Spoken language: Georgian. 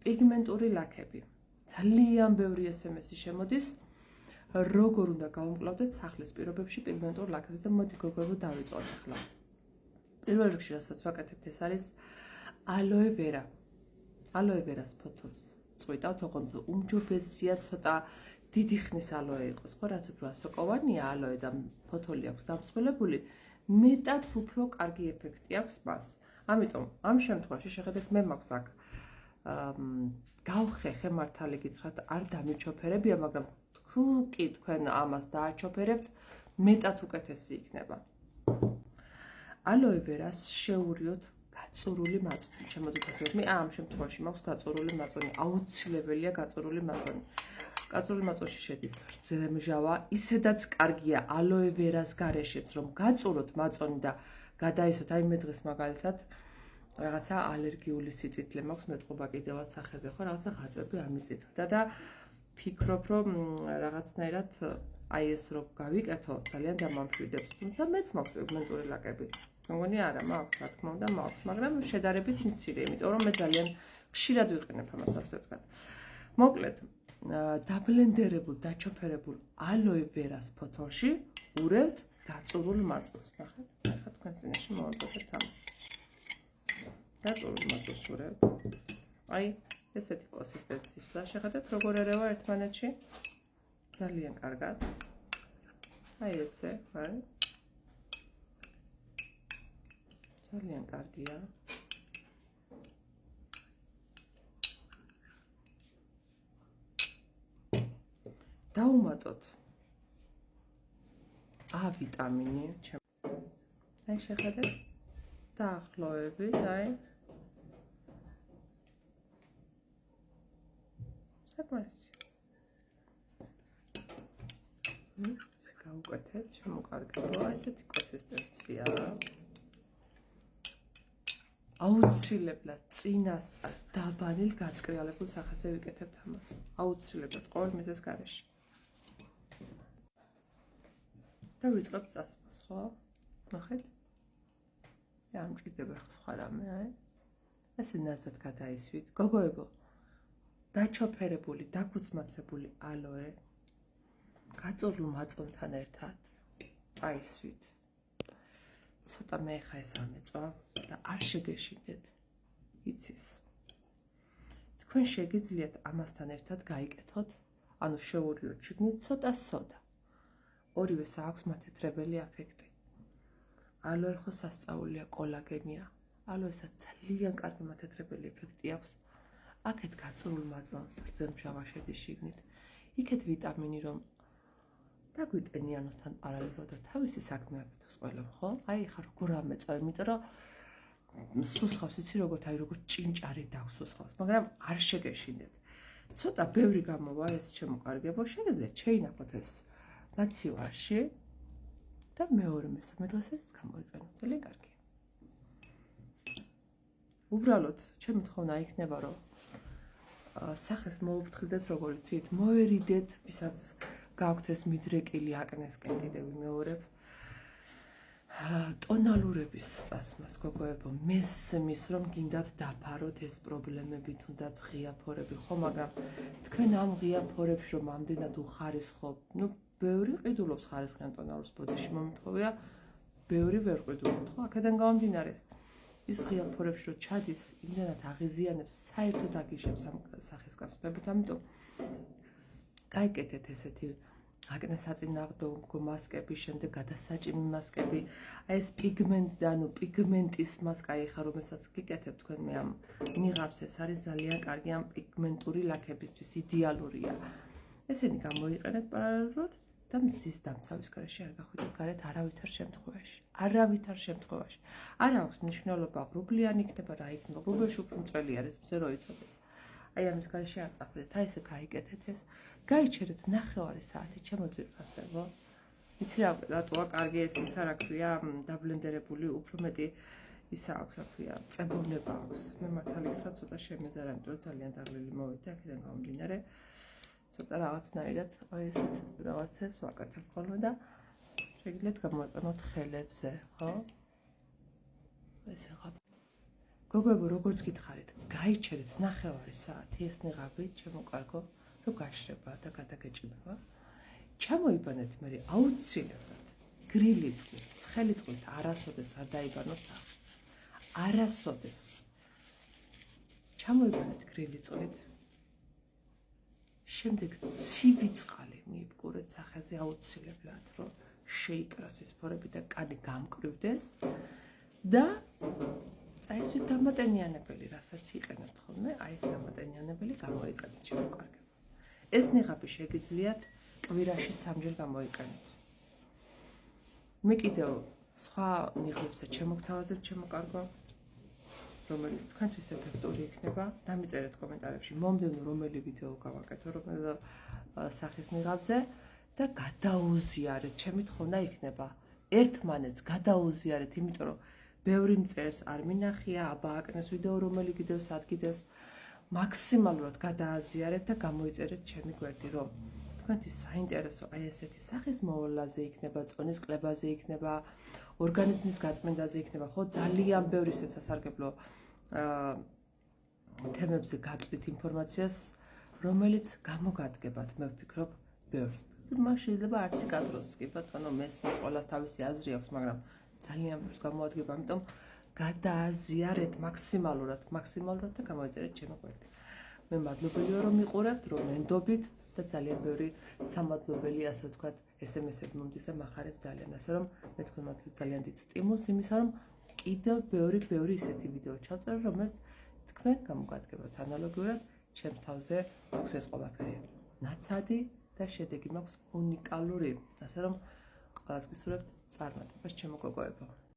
პიგმენტური ლაქები. ძალიან ბევრი SMS-ი შემოდის, როგორ უნდა გავუმკლავდეთ სახლის პირობებში პიგმენტურ ლაქებს და მოდი გოგოებო დავიწყოთ ახლა. პირველ რიგში რასაც ვაკეთებთ ეს არის ალოე ვერა. ალოე ვერას ფოთოლს წვიტავთ, ოღონდ უმჯობესია ცოტა დიდი ხნის ალოე იყოს, ხო, რაც უფრო ასოკოვანია ალოე და ფოთოლი აქვს დამსხვრელებული, მეტად უფრო კარგი ეფექტი აქვს მას. ამიტომ ამ შემთხვევაში შეხედეთ მე მაქვს აქ გავხეხე მართალი გითხრათ არ დამიჩოფერებია, მაგრამ თუ კი თქვენ ამას დააჩოფერებთ, მეტად უკეთესი იქნება. ალოე ვერას შეურიოთ გაწურული მაწვანი. შემოძით ასე მე ამ შემთხვევაში მაქვს გაწურული მაწვანი, აუცილებელია გაწურული მაწვანი. გაწურული მაწვანში შედის რძემჟავა, ისედაც კარგია ალოე ვერას გარეშეც რომ გაწუროთ მაწვანი და გადაისოთ, აი მე დღეს მაგალითად რაღაცა ალერგიული სიწითლე მაქვს, მეტყობა კიდევაც სახეზე, ხო, რაღაცა ღაწვები ამიწითლდა და ფიქრობ რომ რაღაცნაირად აი ეს რო გავიკეთო, ძალიან დამამშვიდებს, თუმცა მეც მაქვს პიგმენტური ლაკები. მგონი არა მაქვს, რა თქმა უნდა მაქვს, მაგრამ შედარებით მცირე, იმიტომ რომ მე ძალიან ხშირად ვიყენებ ამას, ასე ვთქვათ. მოკლედ, დაბლენდერებულ, დაჩოფერებულ ალოე ვერას ფოთოლში ურევთ გაწურულ მაწვანს. ნახეთ, ახლა თქვენ წინაშე მოვარდოთ ამას. გაწურულ მაწვანს ურევთ. აი, ესეთი კონსისტენციის და შეხედეთ როგორ ერევა ერთმანეთში. ძალიან კარგად. აი ესე, აი. ძალიან კარგია. დაუმატოთ A ვიტამინი, აი შეხედეთ. დაახლოებით, აი. საკმარისი. გავუკეთეთ, შემოკარგებო, ესეთი კონსისტენცია. აუცილებლად წინასწარ დაბალილ გაწკრიალებულ სახეზე ვიკეთებთ ამას. აუცილებლად ყოველ მიზეზს გარეშე. და ვიწყებთ წასვლას, ხო? ნახეთ. ამჭირდება სხვა რამე, აი. ესე ნაზად გადაისვით. გოგოებო, დაჩოფერებული, დაგუცმაცებული ალოე გაწურულ მაწვანთან ერთად წაისვით. ცოტა მე ხა ეს ამეწვა და არ შეგეშინდეთ. იცის. თქვენ შეგიძლიათ ამასთან ერთად გაიკეთოთ, ანუ შეურიოთ შიგნით ცოტა სოდა. ორივეს აქვს მათეთრებელი აფექტი. ალოე ხო სასწაულია, კოლაგენია. ალოესაც ძალიან კარგი მათეთრებელი ეფექტი აქვს. აქეთ გაწურულ მაწვანს რძემჟავა შედის შიგნით. იქეთ ვიტამინი რომ დაგვიტენიანოსთან პარალელურად და თავისი საქმე აკეთოს ყველამ, ხო? აი ხა როგორ ამეწვა, იმიტომ რომ სუსხავს, იცი როგორ აი როგორ ჭინჭარი დაგსუსხავს, მაგრამ არ შეგეშინდეთ. ცოტა ბევრი გამოვა ეს შემოკარგებო, შეგიძლიათ შეინახოთ ეს მაცივარში და მეორე მესამე დღეს ეს გამოიყენოთ. ძალიან კარგია. უბრალოდ, ჩემი თხოვნა იქნება რომ სახეს მოუფრთხილდეთ, როგორც იცით, მოერიდეთ, ვისაც გაქვთ ეს მიდრეკილი აკნესკენ კიდევ ვიმეორებ. ტონალურების წასმას, გოგოებო, მესმის რომ გინდათ დაფაროთ ეს პრობლემები, თუნდაც ღია ფორები, ხო, მაგრამ თქვენ ამ ღია ფორებში რომ ამდენად უხარისხობ, ნუ ბევრი ყიდულობს ხარისხიან ტონალურს ბოდიში მომთხოვია, ბევრი ვერ ყიდულობთ, ხო, აქედან გამომდინარე ის ღია ფორებში რომ ჩადის, იმდენად აღიზიანებს, საერთოდ აგიშებს ამ სახის გაცნობით, ამიტომ გაიკეთეთ ესეთი აკნესაწინააღმდეგო მასკები, შემდეგ გადასაჭიმი მასკები, აი ეს პიგმენტის მასკა ეხა რომელსაც გიკეთებთ თქვენ მე ამ ნიღაბს, ეს არის ძალიან კარგი ამ პიგმენტური ლაქებისთვის, იდეალურია. ესენი გამოიყენეთ პარალელურად და მზის დამცავის გარეშე არ გახვიდეთ გარეთ არავითარ შემთხვევაში. არავითარ შემთხვევაში. არ აქვს მნიშვნელობა ღრუბლიანი იქნება რა იქნება, ღრუბელში უფრო მწველი არის, მზე რო იცოდეთ. აი ამის გარეშე არ წახვიდეთ, აი ესე გაიკეთეთ ეს. გაიჩერეთ 9 საათი ჩემო ძვირფასებო. იცი რატოა კარგი ეს ისა რა ქვია, დაბლენდერებული, უფრო მეტი ისა აქვს, რა ქვია, წებოვნება აქვს. მე მართალი გითხრათ ცოტა შემეზარა, იმიტომ რომ ძალიან დაღლილი მოვიდა, აქედან გამომდინარე. ცოტა რაღაცნაირად აი ესეთ რაღაცებს ვაკეთებ ხოლმე და შეგიძლიათ გამოიყენოთ ხელებზე, ხო? ეს ახლა გოგოებო, როგორც გითხარით, გაიჩერეთ 9 საათი ეს ნიღაბი, ჩემო კარგო, რომ გაშრება და გადაგეჭიმება. ჩამოიბანეთ მე აუცილებლად გრილი წყლით, ცხელი წყლით არასოდეს არ დაიბანოთ სახე. არასოდეს. ჩამოიბანეთ გრილი წყლით. შემდეგ ცივი წყალი მიიბგურეთ სახეზე აუცილებლად, რომ შეიკრას ის ფორები და კანი გამკრივდეს და წაისვით დამატენიანებელი, რასაც იყენებთ ხოლმე, აი ეს დამატენიანებელი გამოიყენეთ შემოკარგება. ეს ნიღაბი შეგიძლიათ კვირაში 3-ჯერ გამოიყენოთ. მე კიდევ სხვა ნიღბებსაც შემოგთავაზებ ჩემო კარგო, რომელიც თქვენთვის ეფექტური იქნება. დამიწერეთ კომენტარებში, მომდევნო რომელი ვიდეო გავაკეთო, რომელ სახის ნიღაბზე და გადაუზიარეთ, ჩემი თხოვნა იქნება. ერთმანეთს გადაუზიარეთ, იმიტომ რომ ბევრი მწერს არ მინახია, აბა აკნეს ვიდეო რომელი გიდევს, ადგიდევს. მაქსიმალურად გადააზიარეთ და გამოიწერეთ ჩემი გვერდი, რომ თქვენთვის საინტერესო აი ესეთი სახის მოვლაზე იქნება, წონის კლებაზე იქნება, ორგანიზმის გაწმენდაზე იქნება, ხო ძალიან ბევრი სასარგებლო თემებზე გაწვით ინფორმაციას, რომელიც გამოგადგებათ, მე ვფიქრობ, ბევრს. მას შეიძლება არც იკადროს კი ბატონო, მესმის ყველას თავისი აზრი აქვს, მაგრამ ძალიან ბევრს გამოადგება, ამიტომ გადააზიარეთ მაქსიმალურად და გამოიწერეთ ჩემო გვერდი. მე მადლობელი ვარ, რომ მიყურებთ, რომ მენდობით და ძალიან ბევრი სამადლობელი, ასე ვთქვათ, SMS-ები მომდის და მახარებს ძალიან, ასე რომ მე თქვენ მადლობთ ძალიან დიდ სტიმულს იმისა, რომ კიდევ ბევრი ისეთი ვიდეო ჩავწერე, რომელიც თქვენ გამოგადგებათ ანალოგიურად ჩემს თავზე აქვს ეს ყველაფერი. ნაცადი და შედეგი მაქვს უნიკალური, ასე რომ ყველას გისურვებთ წარმატებას ჩემო გოგოებო.